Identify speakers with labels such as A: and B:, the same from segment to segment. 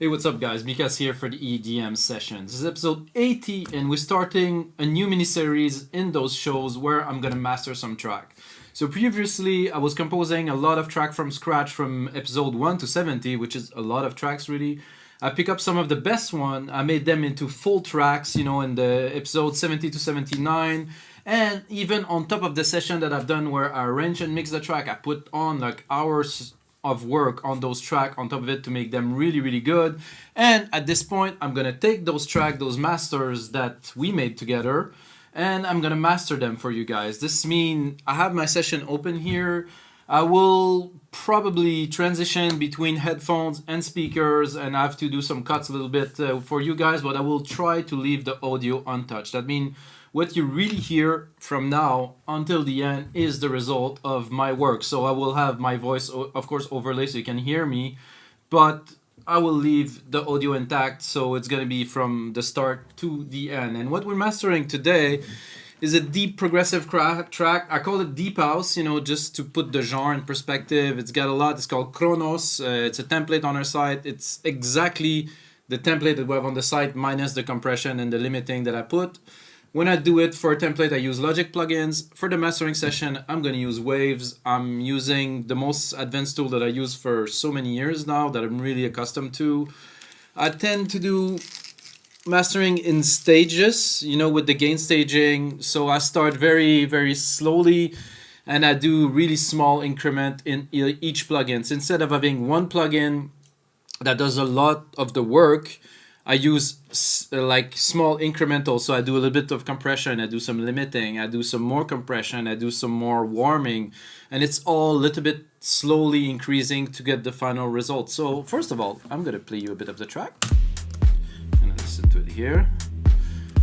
A: Hey, what's up guys? Mikas here for the EDM Session. This is episode 80 and we're starting a new mini-series in those shows where I'm gonna master some track. So previously I was composing a lot of track from scratch from episode 1 to 70, which is a lot of tracks really. I pick up some of the best one, I made them into full tracks, you know, in the episode 70 to 79. And even on top of the session that I've done where I arrange and mix the track, I put on like hours of work on those tracks on top of it to make them really good. And at this point I'm gonna take those tracks, those masters that we made together, and I'm gonna master them for you guys. This means I have my session open here. I will probably transition between headphones and speakers and I have to do some cuts a little bit for you guys, but I will try to leave the audio untouched. That means what you really hear from now until the end is the result of my work. So I will have my voice, of course, overlay so you can hear me, but I will leave the audio intact. So it's going to be from the start to the end. And what we're mastering today is a deep progressive track. I call it deep house, you know, just to put the genre in perspective. It's got a lot. It's called Chronos. It's a template on our site. It's exactly the template that we have on the site minus the compression and the limiting that I put. When I do it for a template, I use Logic plugins. For the mastering session, I'm going to use Waves. I'm using the most advanced tool that I use for so many years now that I'm really accustomed to. I tend to do mastering in stages, you know, with the gain staging. So I start very slowly and I do really small increment in each plugin. So instead of having one plugin that does a lot of the work, I use like small incremental. So I do a little bit of compression, I do some limiting, I do some more compression, I do some more warming, and it's all a little bit slowly increasing to get the final result. So first of all, I'm gonna play you a bit of the track and listen to it here.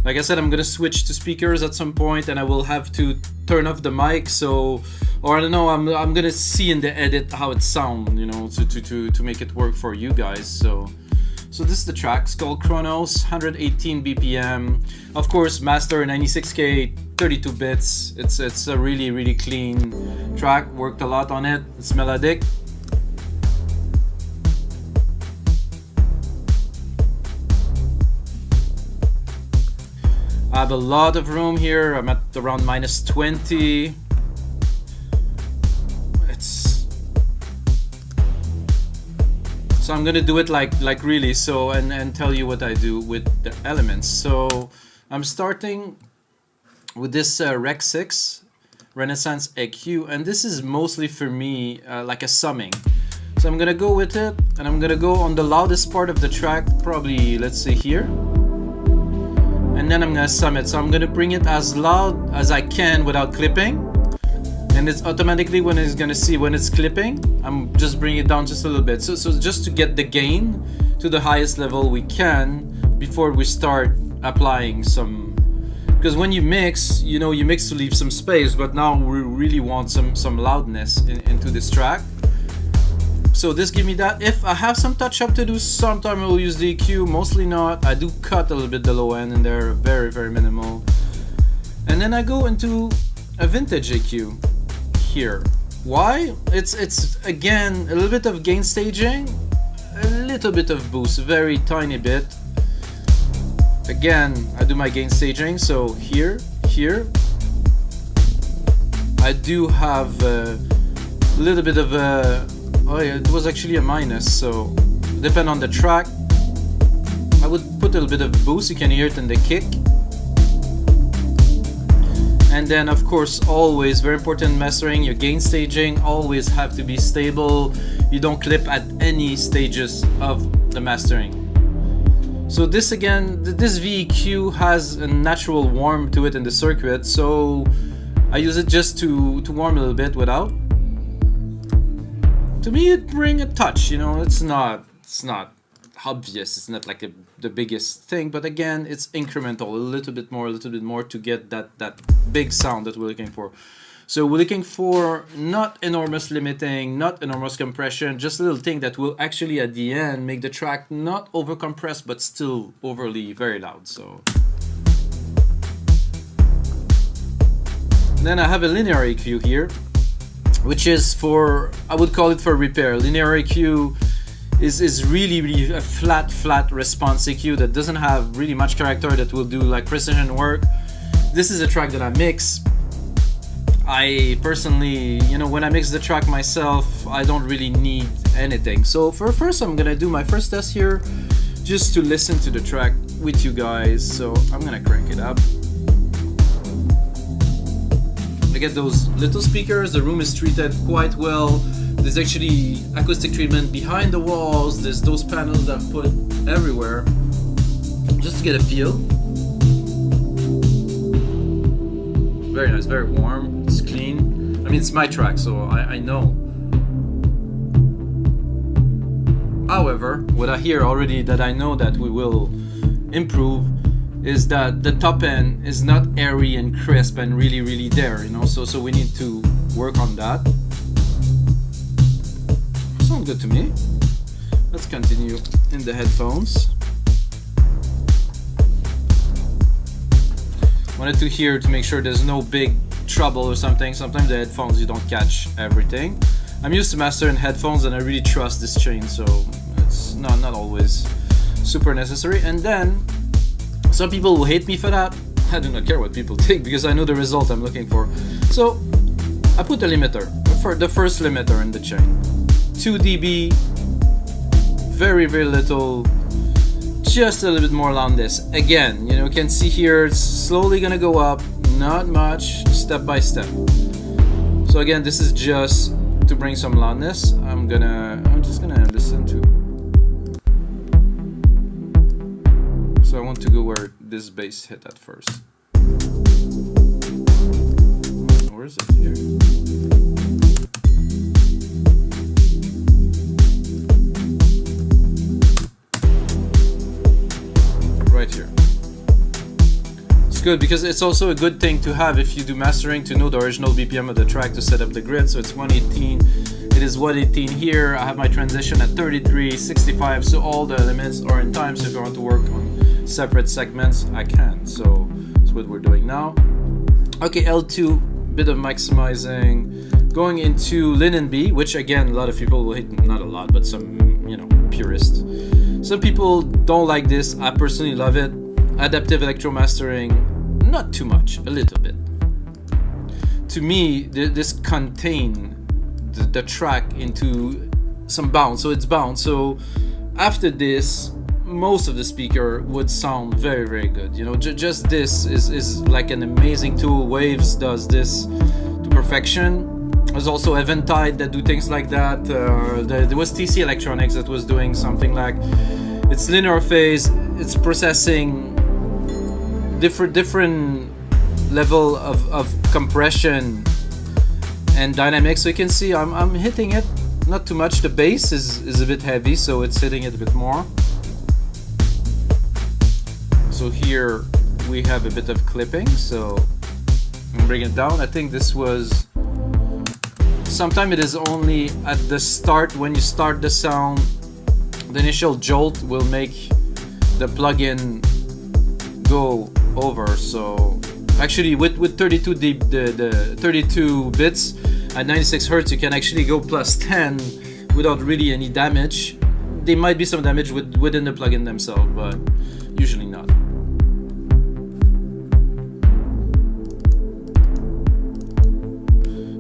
A: Like I said, I'm gonna switch to speakers at some point and I will have to turn off the mic, so, or I don't know, I'm gonna see in the edit how it sounds, you know, to make it work for you guys. So this is the track. It's called Chronos, 118 BPM. Of course, master 96K, 32 bits. It's a really clean track. Worked a lot on it. It's melodic. I have a lot of room here. I'm at around -20. So I'm gonna do it like really so and tell you what I do with the elements. So I'm starting with this Rec 6 Renaissance EQ, and this is mostly for me like a summing. So I'm gonna go with it and I'm gonna go on the loudest part of the track, probably let's say here, and then I'm gonna sum it. So I'm gonna bring it as loud as I can without clipping. And it's automatically when it's gonna see when it's clipping, I'm just bringing it down just a little bit. So just to get the gain to the highest level we can before we start applying some. Because when you mix, you know, you mix to leave some space, but now we really want some loudness into this track. So this give me that. If I have some touch up to do, sometime I will use the EQ, mostly not. I do cut a little bit the low end in there, very minimal. And then I go into a vintage EQ. Here. Why? It's again a little bit of gain staging, a little bit of boost, very tiny bit. Again, I do my gain staging, so here. I do have a little bit of a, oh yeah, it was actually a minus, so depend on the track. I would put a little bit of boost, you can hear it in the kick. And then of course, always very important mastering, your gain staging always have to be stable. You don't clip at any stages of the mastering. So this again, this VEQ has a natural warmth to it in the circuit, so I use it just to warm a little bit without. To me it brings a touch, you know, it's not obvious, it's not like the biggest thing, but again it's incremental, a little bit more to get that big sound that we're looking for. So we're looking for not enormous limiting, not enormous compression, just a little thing that will actually at the end make the track not over compressed but still overly very loud. So then I have a linear EQ here, which is for, I would call it for repair. Linear EQ is really a flat response EQ that doesn't have really much character, that will do like precision work. This is a track that I mix. I personally, you know, when I mix the track myself, I don't really need anything. So for first, I'm gonna do my first test here, just to listen to the track with you guys. So I'm gonna crank it up. I get those little speakers. The room is treated quite well. There's actually acoustic treatment behind the walls. There's those panels that I've put everywhere, just to get a feel. Very nice, very warm, it's clean. I mean, it's my track, so I know. However, what I hear already that I know that we will improve is that the top end is not airy and crisp and really there, you know, so we need to work on that. Sounds good to me. Let's continue in the headphones. Wanted to hear to make sure there's no big trouble or something. Sometimes the headphones you don't catch everything. I'm used to mastering headphones and I really trust this chain, so it's not always super necessary. And then some people will hate me for that. I do not care what people think because I know the result I'm looking for. So I put the limiter, for the first limiter in the chain. 2 dB, very little. Just a little bit more on this. Again, you know, you can see here it's slowly gonna go up, not much, step by step. So again, this is just to bring some loudness. I'm just gonna listen to. So I want to go where this bass hit at first. Where is it here? Right here. It's good because it's also a good thing to have if you do mastering, to know the original BPM of the track to set up the grid. So it's 118. It is 118 here. I have my transition at 33, 65. So all the limits are in time. So if I want to work on separate segments, I can. So that's what we're doing now. Okay, L2, bit of maximizing. Going into LINMB, which again, a lot of people will hate, not a lot, but some, you know, purists. Some people don't like this. I personally love it. Adaptive electro mastering, not too much, a little bit. To me, this contain the track into some bounce, so it's bounce. So after this, most of the speaker would sound very good. You know, just this is like an amazing tool. Waves does this to perfection. There's also Eventide that do things like that. There was TC Electronics that was doing something like, it's linear phase, it's processing different level of compression and dynamics. So you can see I'm hitting it, not too much. The bass is a bit heavy, so it's hitting it a bit more. So here we have a bit of clipping, so I'm bringing it down. I think this was, sometimes it is only at the start, when you start the sound, the initial jolt will make the plugin go over. So actually with 32 the 32 bits at 96 Hertz, you can actually go plus 10 without really any damage. There might be some damage within the plugin themselves, but usually not.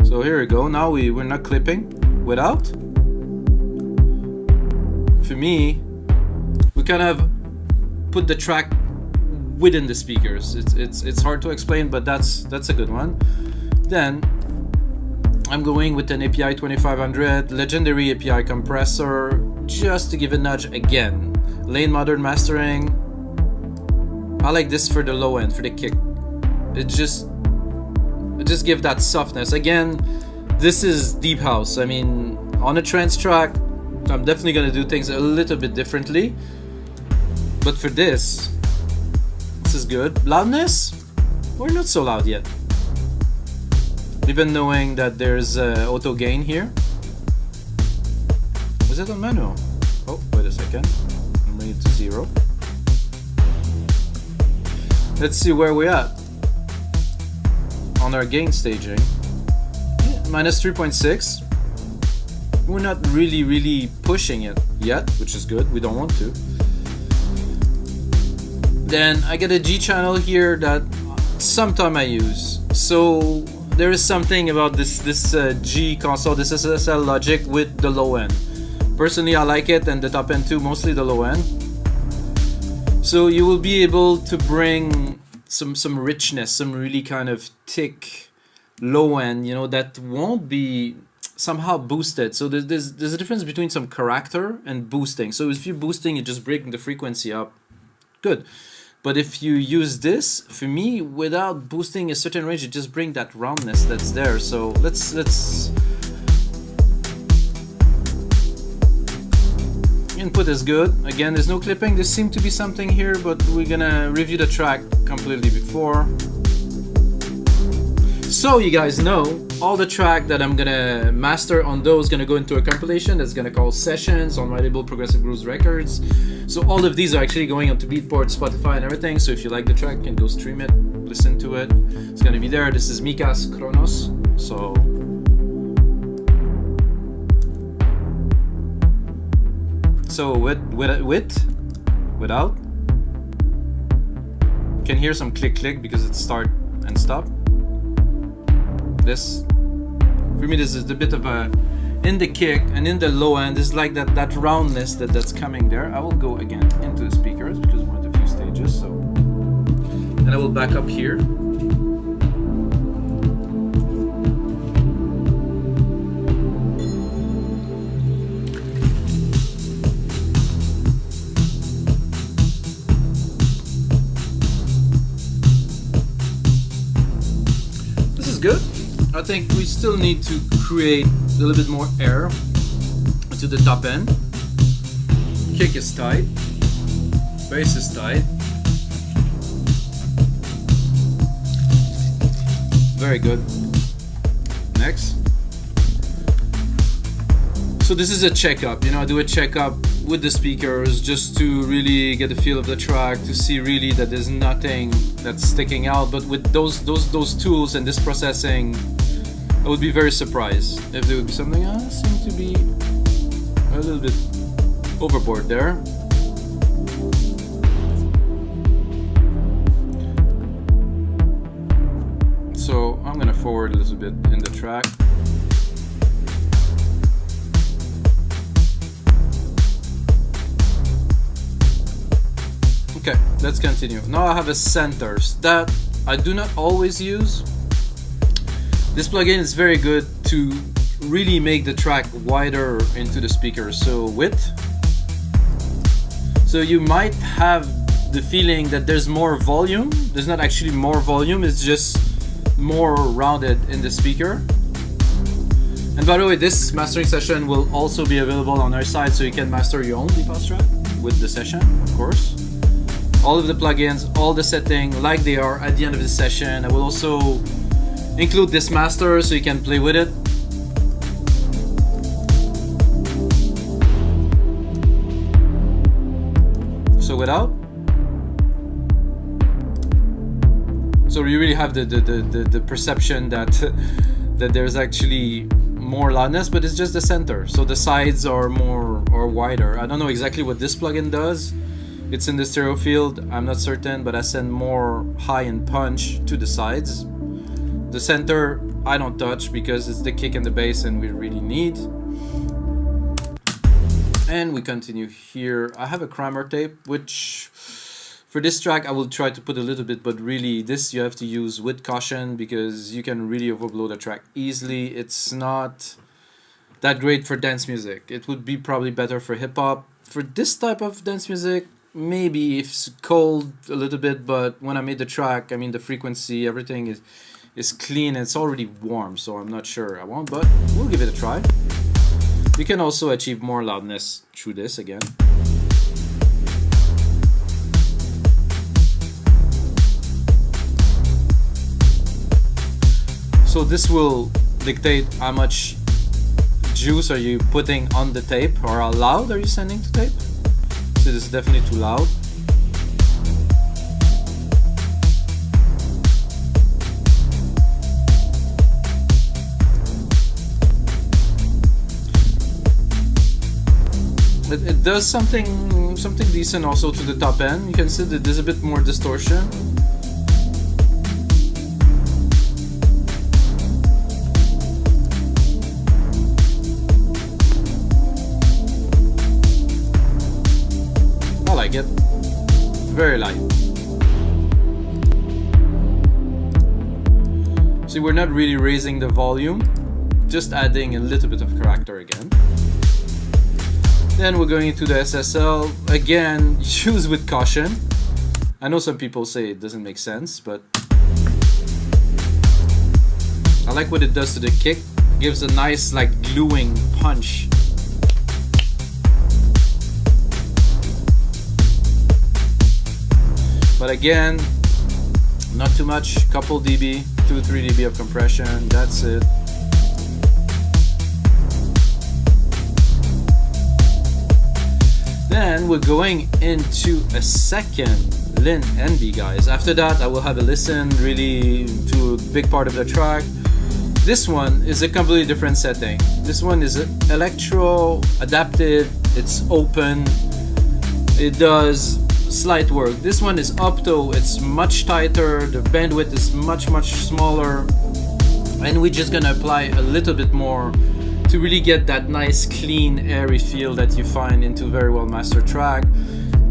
A: So here we go. Now we're not clipping without. For me, we kind of put the track within the speakers. It's hard to explain, but that's a good one. Then I'm going with an API 2500 legendary API compressor, just to give a nudge again. Lane modern mastering. I like this for the low end, for the kick. It just give that softness. Again, this is deep house. I mean, on a trance track, I'm definitely gonna do things a little bit differently. But for this is good. Loudness, we're not so loud yet. Even knowing that there's auto gain here. Was it on manual? Oh, wait a second. I'm bringing it to 0. Let's see where we're at on our gain staging. Minus 3.6. we're not really pushing it yet, which is good. We don't want to. Then I get a G channel here that sometime I use. So there is something about this G console, this SSL logic with the low end. Personally, I like it, and the top end too, mostly the low end. So you will be able to bring some richness, some really kind of thick low end, you know, that won't be somehow boosted. So there's a difference between some character and boosting. So if you're boosting, you just bring the frequency up. Good. But if you use this, for me, without boosting a certain range, you just bring that roundness that's there. So let's input is good. Again, there's no clipping. There seems to be something here, but we're gonna review the track completely before. So you guys know, all the track that I'm gonna master on those gonna go into a compilation that's gonna call Sessions on my label Progressive Grooves Records. So all of these are actually going onto Beatport, Spotify and everything. So if you like the track, you can go stream it, listen to it. It's gonna be there. This is Mika's Chronos. So without, you can hear some click because it start and stop. This, for me, this is a bit of a, in the kick and in the low end, is like that roundness that's coming there. I will go again into the speakers because we're at a few stages. So, and I will back up here. Good. I think we still need to create a little bit more air to the top end. Kick is tight, bass is tight. Very good. Next. So this is a checkup, you know, I do a checkup with the speakers just to really get a feel of the track, to see really that there's nothing that's sticking out. But with those tools and this processing, I would be very surprised if there would be something seem to be a little bit overboard there. So I'm gonna forward a little bit in the track. Okay, let's continue. Now I have a centers that I do not always use. This plugin is very good to really make the track wider into the speakers. So width. So you might have the feeling that there's more volume. There's not actually more volume, it's just more rounded in the speaker. And by the way, this mastering session will also be available on our site, so you can master your own deep house track with the session, of course. All of the plugins, all the setting like they are at the end of the session. I will also include this master so you can play with it. So without. So you really have the perception that that there's actually more loudness, but it's just the center. So the sides are more or wider. I don't know exactly what this plugin does. It's in the stereo field, I'm not certain, but I send more high and punch to the sides. The center I don't touch because it's the kick and the bass and we really need. And we continue here. I have a Kramer tape, which for this track I will try to put a little bit, but really this you have to use with caution because you can really overblow the track easily. It's not that great for dance music. It would be probably better for hip hop. For this type of dance music, maybe if it's cold a little bit, but when I made the track, I mean the frequency, everything is clean and it's already warm, so I'm not sure I won't, but we'll give it a try. You can also achieve more loudness through this again. So this will dictate how much juice are you putting on the tape, or how loud are you sending to tape. So this is definitely too loud. It does something decent also to the top end. You can see that there's a bit more distortion. I like it. Very light. See, we're not really raising the volume, just adding a little bit of character again. Then we're going into the SSL. Again, choose with caution. I know some people say it doesn't make sense, but I like what it does to the kick. It gives a nice, like, gluing punch. But again, not too much, couple dB, 2-3 dB of compression, that's it. Then we're going into a second LINMB, guys. After that, I will have a listen really to a big part of the track. This one is a completely different setting. This one is electro, adaptive, it's open, it does slight work. This one is opto, it's much tighter, the bandwidth is much smaller, and we're just gonna apply a little bit more to really get that nice, clean, airy feel that you find into a very well mastered track.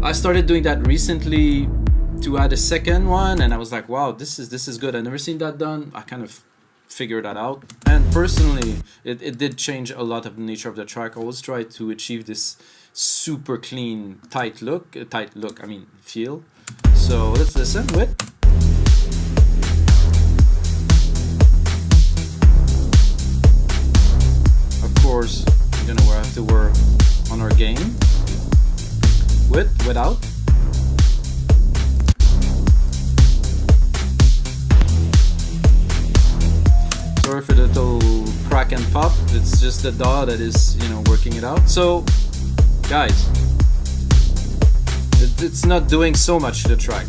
A: I started doing that recently to add a second one, and I was like, wow, this is good. I've never seen that done. I kind of figured that out, and personally, it did change a lot of the nature of the track. I always try to achieve this super clean, tight look, I mean feel. So let's listen with. Of course, we're gonna have to work on our gain. With, without. Sorry for the little crack and pop. It's just the DAW that is, you know, working it out. So, guys, it's not doing so much to the track,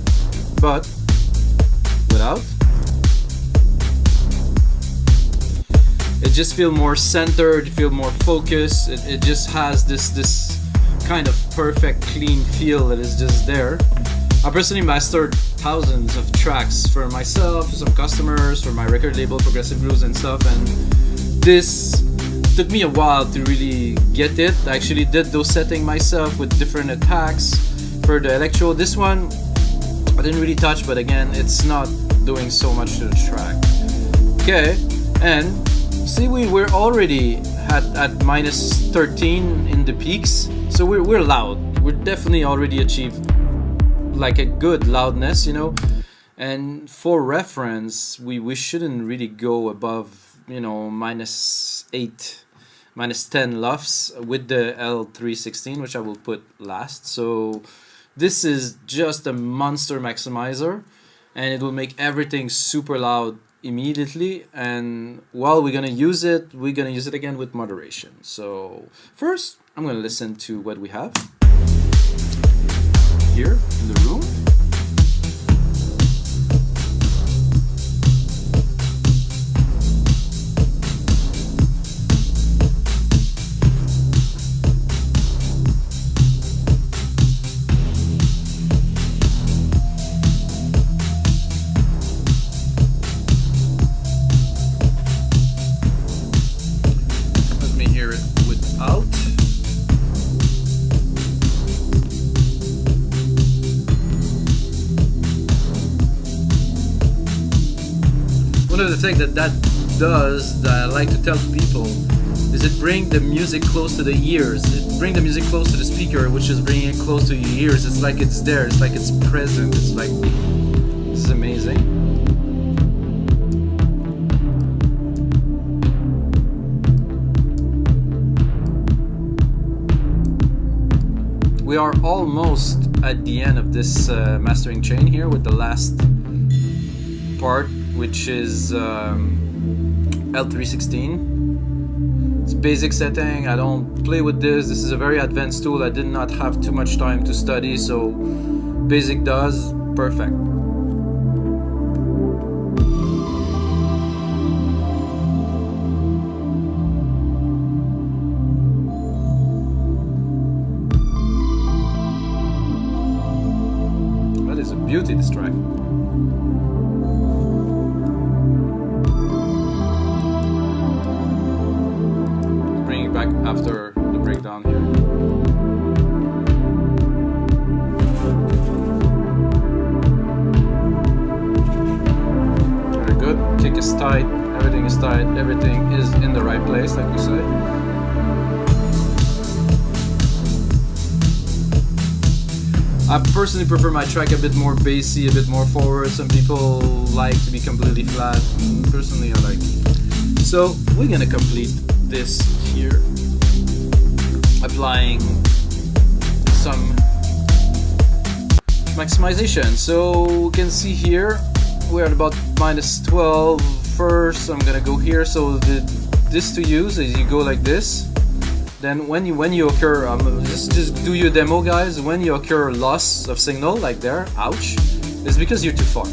A: but without. It just feels more centered, feel more focused. It just has this kind of perfect, clean feel that is just there. I personally mastered thousands of tracks for myself, for some customers, for my record label, Progressive Grooves and stuff, and this took me a while to really get it. I actually did those settings myself with different attacks for the electro. This one I didn't really touch, but again, it's not doing so much to the track. Okay, and see, we're already at minus 13 in the peaks, so we're loud. We're definitely already achieved like a good loudness, you know. And for reference, we shouldn't really go above, you know, minus 8, minus 10 LUFS with the L316, which I will put last. So this is just a monster maximizer, and it will make everything super loud immediately. And while we're gonna use it again with moderation. So first I'm gonna listen to what we have here in the room. One of the things that does, that I like to tell people, is it bring the music close to the ears. It bring the music close to the speaker, which is bringing it close to your ears. It's like it's there. It's like it's present. It's like, this is amazing. We are almost at the end of this mastering chain here with the last part, which is L316. It's basic setting. I don't play with this. This is a very advanced tool. I did not have too much time to study, so basic does perfect. is a beauty, this track. Bring it back after the breakdown here. Very good. Kick is tight, everything is tight, everything is in the right place, like we say. I personally prefer my track a bit more bassy, a bit more forward. Some people like to be completely flat. Personally, I like it. So we're gonna complete this here, applying some maximization. So we can see here we're at about -12. First, I'm gonna go here. So this to use is you go like this. Then when you occur, just do your demo, guys. When you occur loss of signal, like there, ouch, it's because you're too far.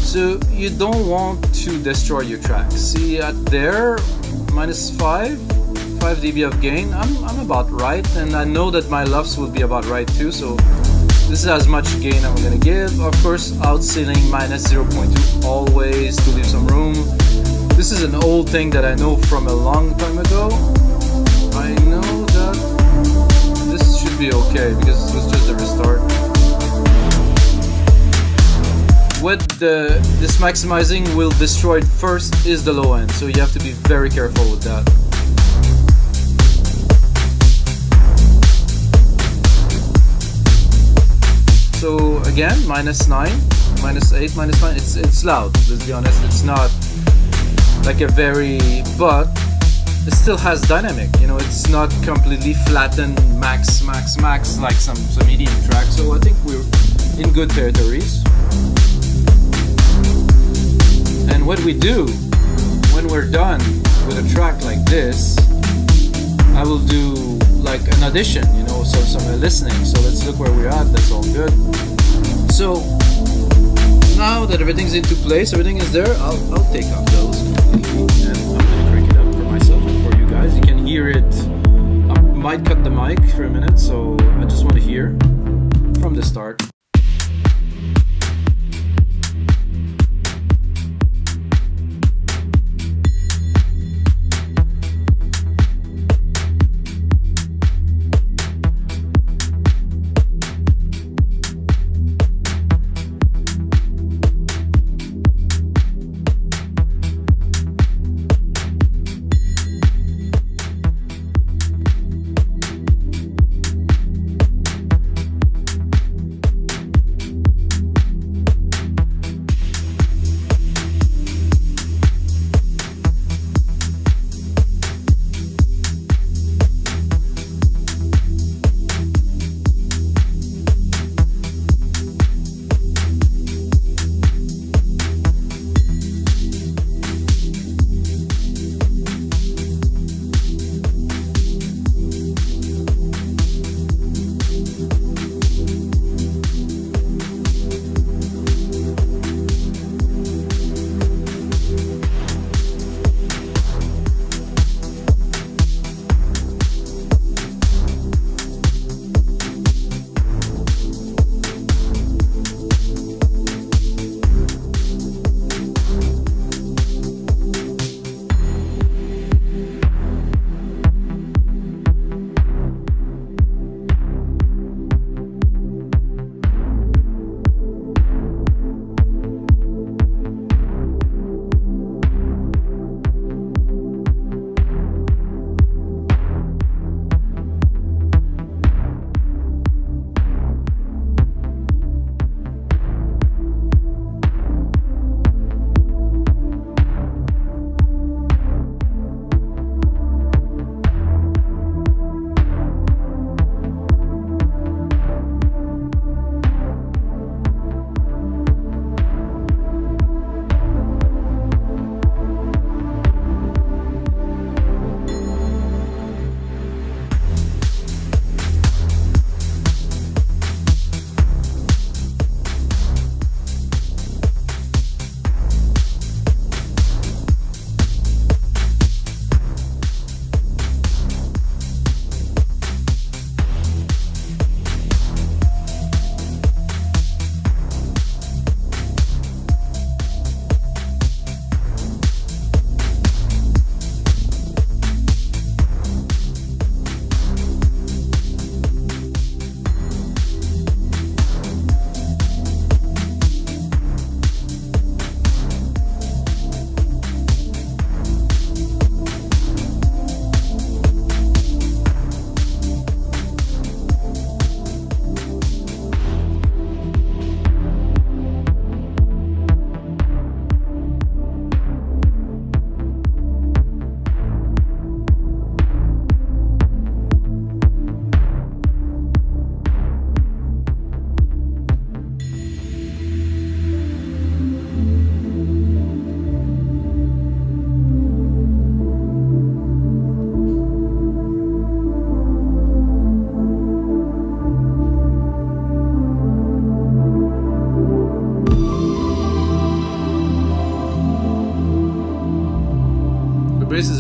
A: So you don't want to destroy your track. See at there, -5 dB of gain. I'm about right, and I know that my LUFS will be about right too. So this is as much gain I'm gonna give. Of course, out ceiling -0.2 always to leave some room. This is an old thing that I know from a long time ago. I know that this should be okay because it was just a restart. What this maximizing will destroy first is the low end, so you have to be very careful with that. So again, -9, -8, -9. It's loud. Let's be honest. It's not like a very, but it still has dynamic, you know, it's not completely flattened max like some EDM tracks. So I think we're in good territories. And what we do when we're done with a track like this, I will do like an audition, you know, so some listening. So let's look where we're at. That's all good. So now that everything's into place, everything is there, I'll take off those completely, and I'm gonna crank it up for myself and for you guys. You can hear it. I might cut the mic for a minute, so I just want to hear from the start.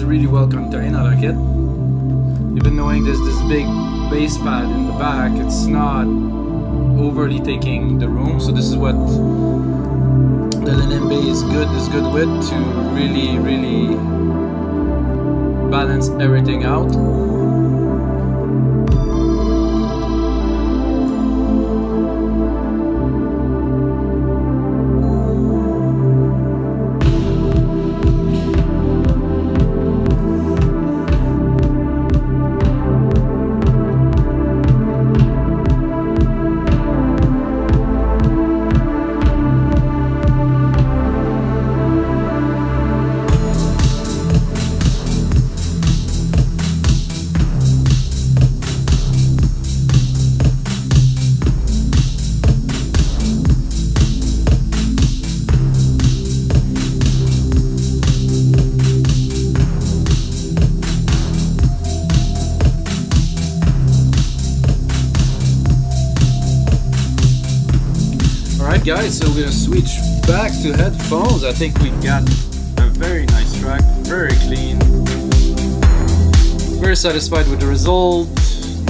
A: really well contained. I like it. Even knowing there's this big bass pad in the back, it's not overly taking the room. So this is what the LINMB is good with, to really balance everything out. Alright guys, so we're gonna switch back to headphones. I think we got a very nice track, very clean. Very satisfied with the result.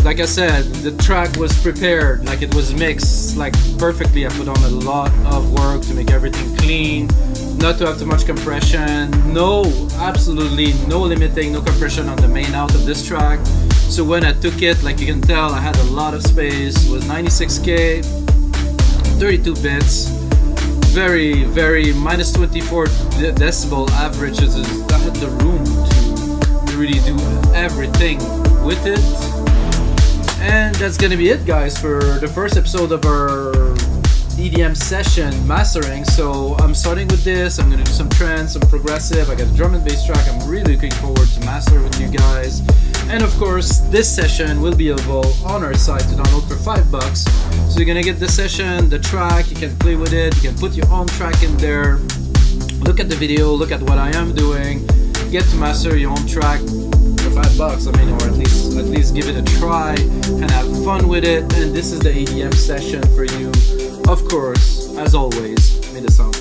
A: Like I said, the track was prepared, like it was mixed like perfectly. I put on a lot of work to make everything clean, not to have too much compression. No, absolutely no limiting, no compression on the main out of this track. So when I took it, like you can tell, I had a lot of space. It was 96K, 32 bits, very minus 24 decibel averages. I had the room to really do everything with it. And that's gonna be it, guys, for the first episode of our EDM session mastering. So I'm starting with this. I'm gonna do some trance, some progressive. I got a drum and bass track. I'm really looking forward to master with you guys. And of course, this session will be available on our site to download for $5. So you're gonna get the session, the track, you can play with it, you can put your own track in there, look at the video, look at what I am doing, get to master your own track for $5, I mean, or at least give it a try and have fun with it. And this is the EDM session for you. Of course, as always, may the sound